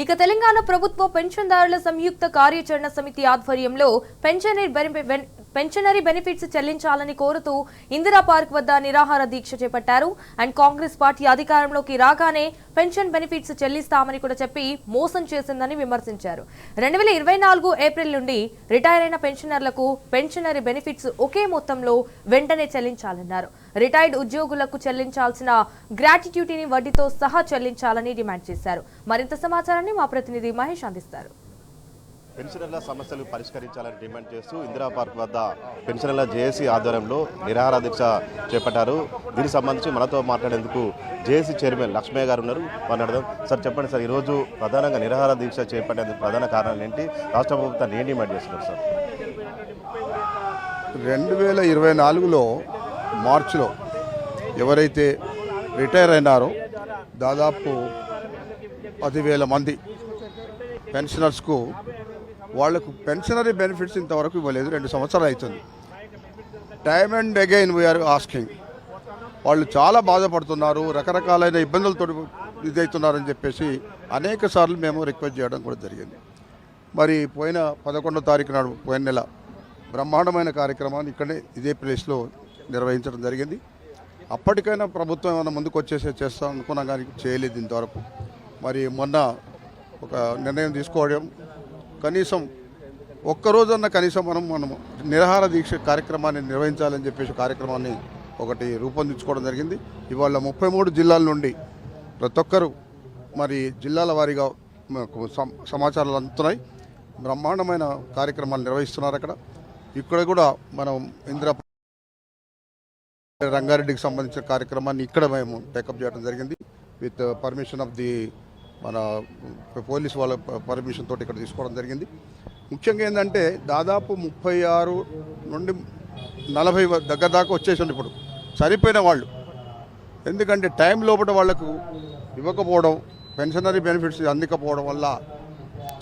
ఇక తెలంగాణ ప్రభుత్వ పెన్షన్దారుల సంయుక్త కార్యాచరణ సమితి ఆధ్వర్యంలో పెన్షనరీ బెనిఫిట్స్ చెల్లించాలని కోరుతూ ఇందిరా పార్క్ వద్ద నిరాహార దీక్ష చేపట్టారు. అండ్ కాంగ్రెస్ పార్టీ అధికారంలోకి రాగానే పెన్షన్ బెనిఫిట్స్ చెల్లిస్తామని కూడా చెప్పి మోసం చేసిందని విమర్శించారు. 2024 ఏప్రిల్ నుండి రిటైర్ అయిన పెన్షనర్లకు పెన్షనరీ బెనిఫిట్స్ ఒకే మొత్తంలో వెంటనే చెల్లించాలన్నారు. రిటైర్డ్ ఉద్యోగులకు చెల్లించాల్సిన గ్రాట్యుటీని వడ్డీతో సహా చెల్లించాలని డిమాండ్ చేశారు. మరింత సమాచారాన్ని మా ప్రతినిధి మహేష్ అందిస్తారు. పెన్షనర్ల సమస్యలు పరిష్కరించాలని డిమాండ్ చేస్తూ ఇందిరా పార్క్ వద్ద పెన్షనర్ల జేఏసీ ఆధ్వర్యంలో నిరాహార దీక్ష చేపట్టారు. దీనికి సంబంధించి మనతో మాట్లాడేందుకు జేఏసీ చైర్మన్ లక్ష్మయ్య గారు ఉన్నారు. వారిని అడదాం. సార్ చెప్పండి సార్, ఈరోజు ప్రధానంగా నిరాహార దీక్ష చేపట్టేందుకు ప్రధాన కారణాలు ఏంటి? రాష్ట్ర ప్రభుత్వాన్ని ఏం డిమాండ్ చేస్తున్నారు సార్? 2024లో మార్చిలో ఎవరైతే రిటైర్ అయినారో దాదాపు 10,000 మంది పెన్షనర్స్కు వాళ్లకు పెన్షనరీ బెనిఫిట్స్ ఇంతవరకు ఇవ్వలేదు. 2 సంవత్సరాలు అవుతుంది. Time and again we are asking. వాళ్ళు చాలా బాధపడుతున్నారు, రకరకాలైన ఇబ్బందులతో ఇదవుతున్నారని చెప్పేసి అనేక సార్లు మేము రిక్వెస్ట్ చేయడం కూడా జరిగింది. మరి పోయిన 11వ తారీఖు నాడు పోయిన నెల బ్రహ్మాండమైన కార్యక్రమాన్ని ఇక్కడే ఇదే ప్లేస్లో నిర్వహించడం జరిగింది. అప్పటికైనా ప్రభుత్వం ఏమైనా ముందుకు చేస్తాం అనుకున్నాం కానీ చేయలేదు ఇంతవరకు. మరి మొన్న ఒక నిర్ణయం తీసుకోవడం, కనీసం ఒక్కరోజన్నా కనీసం మనం నిరాహార దీక్ష కార్యక్రమాన్ని నిర్వహించాలని చెప్పేసి కార్యక్రమాన్ని ఒకటి రూపొందించుకోవడం జరిగింది. ఇవాళ 33 జిల్లాల నుండి ప్రతి ఒక్కరు మరి జిల్లాల వారీగా సమాచారాలు అందుతున్నాయి. బ్రహ్మాండమైన కార్యక్రమాలు నిర్వహిస్తున్నారు. ఇక్కడ కూడా మనం ఇందిరా రంగారెడ్డికి సంబంధించిన కార్యక్రమాన్ని ఇక్కడ మేము టేకప్ చేయడం జరిగింది. విత్ పర్మిషన్ ఆఫ్ ది మన పోలీస్ వాళ్ళ పర్మిషన్ తోటి ఇక్కడ తీసుకోవడం జరిగింది. ముఖ్యంగా ఏంటంటే దాదాపు 36 నుండి 40 దగ్గర దాకా వచ్చేసింది ఇప్పుడు సరిపోయిన వాళ్ళు. ఎందుకంటే టైం లోపల వాళ్లకు ఇవ్వకపోవడం, పెన్షనరీ బెనిఫిట్స్ అందకపోవడం వల్ల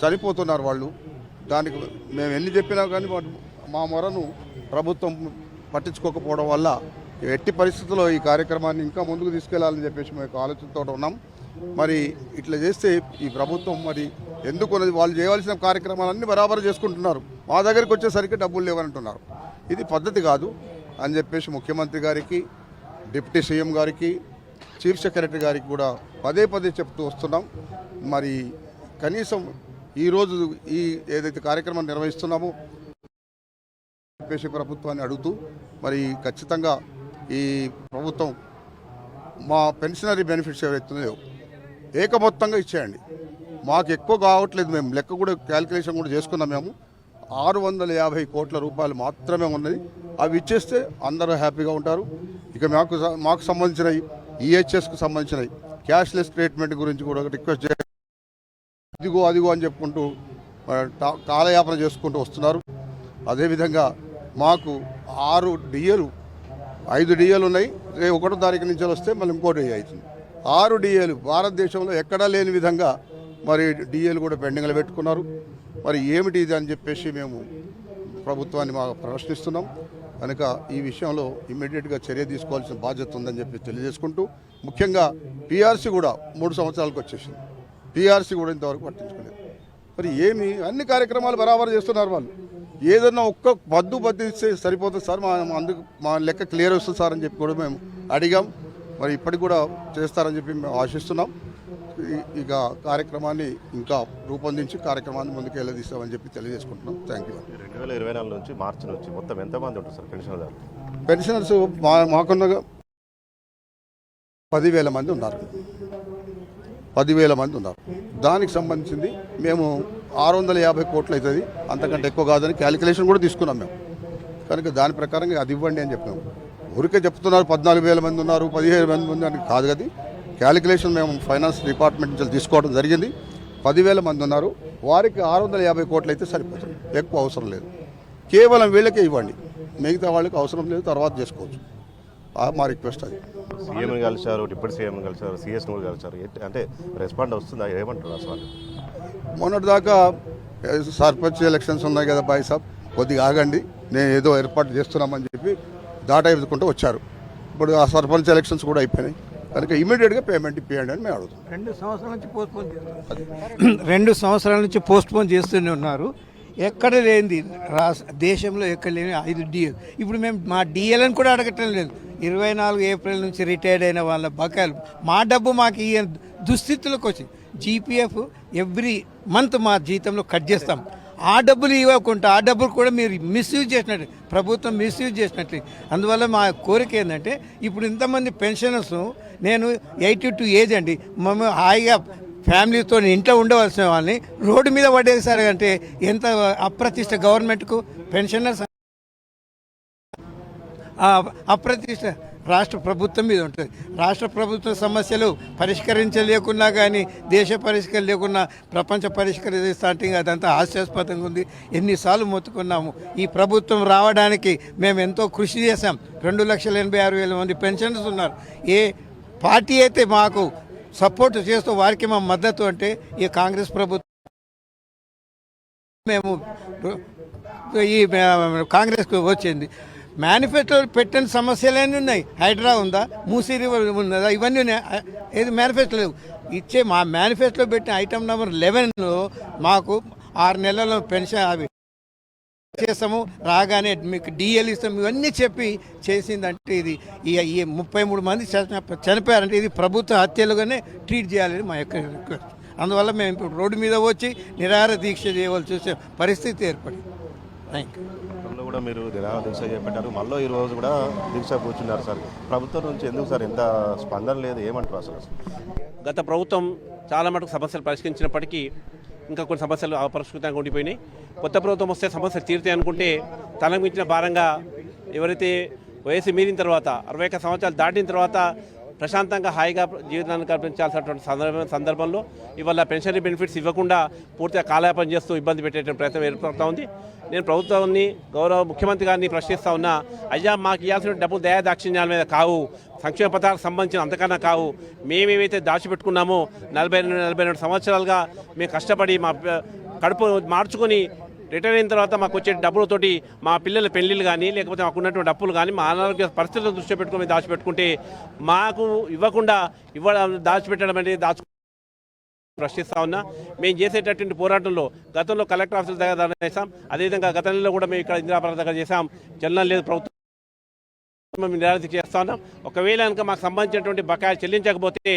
చనిపోతున్నారు వాళ్ళు. దానికి మేము ఎన్ని చెప్పినా కానీ మా మొరను ప్రభుత్వం పట్టించుకోకపోవడం వల్ల ఎట్టి పరిస్థితుల్లో ఈ కార్యక్రమాన్ని ఇంకా ముందుకు తీసుకెళ్లాలని చెప్పేసి మేము ఆలోచనతో ఉన్నాం. మరి ఇట్లా చేస్తే ఈ ప్రభుత్వం మరి ఎందుకు వాళ్ళు చేయవలసిన కార్యక్రమాలన్నీ బరాబరు చేసుకుంటున్నారు, మా దగ్గరికి వచ్చేసరికి డబ్బులు లేవనంటున్నారు. ఇది పద్ధతి కాదు అని చెప్పేసి ముఖ్యమంత్రి గారికి, డిప్యూటీ సీఎం గారికి, చీఫ్ సెక్రటరీ గారికి కూడా పదే చెప్తూ వస్తున్నాం. మరి కనీసం ఈరోజు ఈ ఏదైతే కార్యక్రమం నిర్వహిస్తున్నామో చెప్పేసి ప్రభుత్వాన్ని అడుగుతూ మరి ఖచ్చితంగా ఈ ప్రభుత్వం మా పెన్షనరీ బెనిఫిట్స్ ఏవైతున్నాయో ఏకమొత్తంగా ఇచ్చేయండి. మాకు ఎక్కువ కావట్లేదు, మేము లెక్క కూడా క్యాల్కులేషన్ కూడా చేసుకున్నాం. మేము 650 కోట్ల రూపాయలు మాత్రమే ఉన్నది. అవి ఇచ్చేస్తే అందరూ హ్యాపీగా ఉంటారు. ఇక మాకు సంబంధించినవి ఈహెచ్ఎస్కు సంబంధించినవి క్యాష్లెస్ ట్రీట్మెంట్ గురించి కూడా రిక్వెస్ట్ చేయాలి. అదిగో అని చెప్పుకుంటూ కాలయాపన చేసుకుంటూ వస్తున్నారు. అదేవిధంగా మాకు 5 డిఏలు ఉన్నాయి. 1వ తారీఖు నుంచి వస్తే మళ్ళీ ఇంకో డిఏ అవుతుంది. 6 డిఏలు భారతదేశంలో ఎక్కడా లేని విధంగా మరి డిఏలు కూడా పెండింగ్లో పెట్టుకున్నారు. మరి ఏమిటి ఇది అని చెప్పేసి మేము ప్రభుత్వాన్ని ప్రశ్నిస్తున్నాం. కనుక ఈ విషయంలో ఇమ్మీడియట్గా చర్య తీసుకోవాల్సిన బాధ్యత ఉందని చెప్పి తెలియజేసుకుంటూ, ముఖ్యంగా పీఆర్సీ కూడా 3 సంవత్సరాలకు వచ్చేసింది. పీఆర్సీ కూడా ఇంతవరకు పట్టించుకోలేదు. మరి అన్ని కార్యక్రమాలు బరాబరు చేస్తున్నారు వాళ్ళు. ఏదన్నా ఒక్క పద్దు ఇస్తే సరిపోతుంది సార్, మా లెక్క క్లియర్ వస్తుంది సార్ అని చెప్పి కూడా మేము అడిగాం. మరి ఇప్పటికి కూడా చేస్తారని చెప్పి మేము ఆశిస్తున్నాం. ఇక కార్యక్రమాన్ని ఇంకా రూపొందించి కార్యక్రమాన్ని ముందుకు వెళ్ళదీస్తామని చెప్పి తెలియజేసుకుంటున్నాం. Thank you. 2024 నుంచి మార్చి నుంచి మొత్తం ఎంతమంది ఉంటారు సార్ పెన్షనర్స్? మాకున్న 10,000 మంది ఉన్నారు. 10,000 మంది ఉన్నారు. దానికి సంబంధించింది మేము 650 కోట్లు అవుతుంది, అంతకంటే ఎక్కువ కాదని క్యాలిక్యులేషన్ కూడా తీసుకున్నాం మేము. కనుక దాని ప్రకారంగా అది ఇవ్వండి అని చెప్పినాము. ఊరికే చెప్తున్నారు 14,000 మంది ఉన్నారు, 15,000 మంది అని కాదు కదా. క్యాలిక్యులేషన్ మేము ఫైనాన్స్ డిపార్ట్మెంట్ నుంచి తీసుకోవడం జరిగింది. 10,000 మంది ఉన్నారు. వారికి 650 కోట్లు అయితే సరిపోతుంది, ఎక్కువ అవసరం లేదు. కేవలం వీళ్ళకే ఇవ్వండి, మిగతా వాళ్ళకి అవసరం లేదు, తర్వాత చేసుకోవచ్చు. మా రిక్వెస్ట్ అది. సీఎం కలిసారు, డిప్యూటీ సీఎం కలిసారు, సిఎస్ కూడా కలిసారు, అంటే రెస్పాండ్ వస్తుందా? ఏమంటారు అసలు? మొన్నటిదాకా సర్పంచ్ ఎలక్షన్స్ ఉన్నాయి కదా బాయ్ సాబ్, కొద్దిగా ఆగండి, నేను ఏదో ఏర్పాటు చేస్తున్నామని చెప్పి దాటా ఎదుర్కొంటూ వచ్చారు. ఇప్పుడు ఆ సర్పంచ్ ఎలక్షన్స్ కూడా అయిపోయినాయి. కనుక ఇమీడియట్గా పేమెంట్ ఇప్పియండి అని మేము అడుగుతాం. 2 సంవత్సరాల నుంచి పోస్ట్పోన్ చేస్తున్నారు. 2 సంవత్సరాల నుంచి పోస్ట్పోన్ చేస్తూనే ఉన్నారు. ఎక్కడ లేనిది దేశంలో ఎక్కడ లేని 5 డిఎల్. ఇప్పుడు మేము మా డిఎల్ని కూడా అడగటం లేదు. 24 ఏప్రిల్ నుంచి రిటైర్డ్ అయిన వాళ్ళ బకాయిలు మా డబ్బు మాకు ఈ దుస్థితులకు వచ్చి జీపీఎఫ్ ఎవ్రీ మంత్ మా జీతంలో కట్ చేస్తాం. ఆ డబ్బులు ఇవ్వకుండా ఆ డబ్బులు కూడా మీరు మిస్యూజ్ చేసినట్టు, ప్రభుత్వం మిస్యూజ్ చేసినట్టు. అందువల్ల మా కోరిక ఏంటంటే ఇప్పుడు ఇంతమంది పెన్షనర్స్, నేను 82 ఏజ్ అండి, మేము హాయిగా ఫ్యామిలీతో ఇంట్లో ఉండవలసిన వాళ్ళని రోడ్డు మీద పడేసారు అంటే ఎంత అప్రతిష్ట గవర్నమెంట్కు. పెన్షనర్స్ అప్రతిష్ట రాష్ట్ర ప్రభుత్వం మీద ఉంటుంది. రాష్ట్ర ప్రభుత్వ సమస్యలు పరిష్కరించలేకున్నా కానీ దేశ పరిష్కరణ లేకున్నా ప్రపంచ పరిష్కరిస్తా అంటే అదంతా హాస్యాస్పదంగా ఉంది. ఎన్నిసార్లు మొత్తుకున్నాము. ఈ ప్రభుత్వం రావడానికి మేము ఎంతో కృషి చేశాం. 2,86,000 మంది పెన్షనర్స్ ఉన్నారు. ఏ పార్టీ అయితే మాకు సపోర్ట్ చేస్తూ వారికి మా మద్దతు అంటే ఈ కాంగ్రెస్ ప్రభుత్వం. మేము ఈ కాంగ్రెస్కు వచ్చింది. మేనిఫెస్టోలో పెట్టిన సమస్యలన్నీ ఉన్నాయి. హైడ్రా ఉందా, మూసీ రివర్ ఉన్నదా, ఇవన్నీ ఉన్నాయి. ఏది మేనిఫెస్టో లేవు. ఇచ్చే మా మేనిఫెస్టోలో పెట్టిన ఐటమ్ నెంబర్ 11లో మాకు 6 నెలల పెన్షన్ అవి చేస్తాము, రాగానే మీకు డిఎల్ ఇస్తాము, ఇవన్నీ చెప్పి చేసిందంటే ఇది ఈ 33 మంది చనిపోయారంటే ఇది ప్రభుత్వ హత్యలుగానే ట్రీట్ చేయాలని మా యొక్క రిక్వెస్ట్. అందువల్ల మేము ఇప్పుడు రోడ్డు మీద వచ్చి నిరాహార దీక్ష చేయవలసి వచ్చే పరిస్థితి ఏర్పడింది. Thank you. కూడా మీరు నిరాహార దీక్ష చేపట్టారు, మళ్ళీ ఈ రోజు కూడా దీక్ష కూర్చున్నారు సార్. ప్రభుత్వం నుంచి ఎందుకు సార్ ఎంత స్పందన లేదు, ఏమంటారు అసలు? గత ప్రభుత్వం చాలా మటుకు సమస్యలు పరిష్కరించినప్పటికీ ఇంకా కొన్ని సమస్యలు అపరిష్కృతంగా ఉండిపోయినాయి. కొత్త ప్రభుత్వం వస్తే సమస్యలు తీరుతాయి అనుకుంటే తనకు మించిన భారంగా ఎవరైతే వయసు మీరిన తర్వాత 61 సంవత్సరాలు దాటిన తర్వాత ప్రశాంతంగా హాయిగా జీవితాన్ని కల్పించాల్సినటువంటి సందర్భంలో ఇవాళ పెన్షన్ బెనిఫిట్స్ ఇవ్వకుండా పూర్తిగా కాలయాపన చేస్తూ ఇబ్బంది పెట్టే ప్రయత్నం ఏర్పడుతూ ఉంది. నేను ప్రభుత్వాన్ని, గౌరవ ముఖ్యమంత్రి గారిని ప్రశ్నిస్తూ ఉన్నా, అయ్యా మాకు ఇవ్వాల్సిన డబ్బులు దయాదాక్షిణ్యాల మీద కావు, సంక్షేమ పథకాలకు సంబంధించిన అంతకన్నా కావు. మేమేమైతే దాచిపెట్టుకున్నామో 42 సంవత్సరాలుగా మేము కష్టపడి మా కడుపు మార్చుకొని రిటైర్ అయిన తర్వాత మాకు వచ్చే డబ్బులతోటి మా పిల్లల పెళ్ళిళ్ళు కానీ లేకపోతే మాకు ఉన్నటువంటి డబ్బులు కానీ మా అనారోగ్య పరిస్థితులను దృష్టి పెట్టుకొని దాచిపెట్టుకుంటే మాకు ఇవ్వకుండా దాచిపెట్టడం అనేది ప్రశ్నిస్తా ఉన్నా. మేము చేసేటటువంటి పోరాటంలో గతంలో కలెక్టర్ ఆఫీసుల దగ్గర చేసాం. అదేవిధంగా గత నెలలో కూడా మేము ఇక్కడ ఇందిరాపార్క్ దగ్గర చేసాం. చెల్లడం లేదు ప్రభుత్వం, మేము నిరాశ చేస్తా ఉన్నాం. ఒకవేళ కనుక మాకు సంబంధించినటువంటి బకాయిలు చెల్లించకపోతే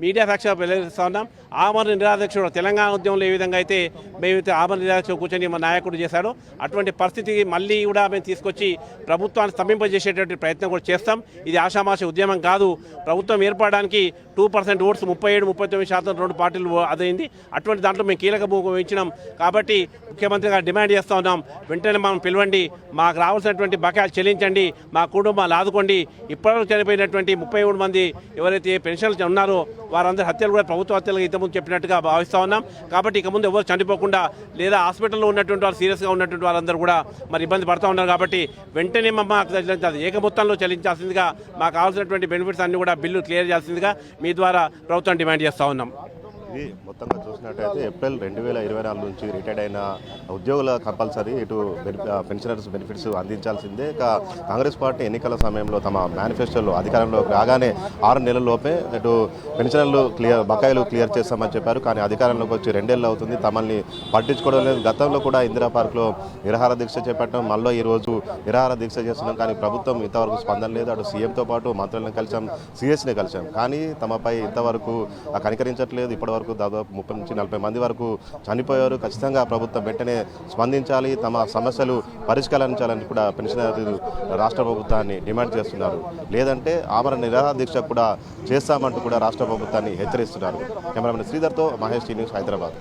మీడియా సాక్షిగా వెల్లడిస్తా ఉన్నాం. ఆమరణ నిరాధ్యక్షుడు తెలంగాణ ఉద్యమంలో ఏ విధంగా అయితే మేమైతే ఆమరణ నిరాధ్యక్షుడు కూర్చొని మా నాయకుడు చేశాడో అటువంటి పరిస్థితి మళ్ళీ కూడా మేము తీసుకొచ్చి ప్రభుత్వాన్ని స్తంభింపజేసేటువంటి ప్రయత్నం కూడా చేస్తాం. ఇది ఆషామాషి ఉద్యమం కాదు. ప్రభుత్వం ఏర్పడడానికి 2% ఓట్స్ 37-39% 2 పార్టీలు అదైంది. అటువంటి దాంట్లో మేము కీలక భూమిక వహించినాం. కాబట్టి ముఖ్యమంత్రి గారు డిమాండ్ చేస్తూ ఉన్నాం, వెంటనే మనం పిలవండి, మాకు రావాల్సినటువంటి బకాయిలు చెల్లించండి, మా కుటుంబాలు ఆదుకోండి. ఇప్పటివరకు చనిపోయినటువంటి 33 మంది ఎవరైతే పెన్షన్లు ఉన్నారో వారందరి హత్యలు కూడా ప్రభుత్వ హత్యలుగా ఇంతకుముందు చెప్పినట్టుగా భావిస్తూ ఉన్నాం. కాబట్టి ఇక ముందు ఎవరు చనిపోకుండా లేదా హాస్పిటల్లో ఉన్నటువంటి వాళ్ళు సీరియస్గా ఉన్నటువంటి వాళ్ళందరూ కూడా మరి ఇబ్బంది పడుతూ ఉన్నారు. కాబట్టి వెంటనే మాకు చెల్లించాలి, ఏక మొత్తంలో చెల్లించాల్సిందిగా, మాకు కావాల్సినటువంటి బెనిఫిట్స్ అన్ని కూడా బిల్లు క్లియర్ చేయాల్సిందిగా మీ ద్వారా ప్రభుత్వం డిమాండ్ చేస్తూ ఉన్నాం. ఇది మొత్తంగా చూసినట్టయితే ఏప్రిల్ 2024 నుంచి రిటైర్డ్ అయిన ఉద్యోగుల కంపల్సరీ ఇటు పెన్షనర్స్ బెనిఫిట్స్ అందించాల్సిందే. కాంగ్రెస్ పార్టీ ఎన్నికల సమయంలో తమ మేనిఫెస్టోలో అధికారంలోకి రాగానే 6 నెలల్లోపే ఇటు పెన్షనర్లు బకాయిలు క్లియర్ చేస్తామని చెప్పారు. కానీ అధికారంలోకి వచ్చి 2 ఏళ్ళు అవుతుంది, తమల్ని పట్టించుకోవడం లేదు. గతంలో కూడా ఇందిరా పార్క్లో నిరాహార దీక్ష చేపట్టడం, మళ్ళీ ఈరోజు నిరాహార దీక్ష చేస్తున్నాం. కానీ ప్రభుత్వం ఇంతవరకు స్పందన లేదు. అటు సీఎంతో పాటు మంత్రులను కలిసాం, సీఎస్ని కలిసాం, కానీ తమపై ఇంతవరకు కనికరించట్లేదు. ఇప్పటివరకు దాదాపు 30 నుంచి 40 మంది వరకు చనిపోయారు. ఖచ్చితంగా ప్రభుత్వం వెంటనే స్పందించాలి, తమ సమస్యలు పరిష్కరించాలని కూడా పెన్షనర్లు రాష్ట్ర ప్రభుత్వాన్ని డిమాండ్ చేస్తున్నారు. లేదంటే ఆమరణ నిరాహార దీక్ష కూడా చేస్తామంటూ కూడా రాష్ట్ర ప్రభుత్వాన్ని హెచ్చరిస్తున్నారు. కెమెరామెన్ శ్రీధర్తో మహేష్ టీ న్యూస్, హైదరాబాద్.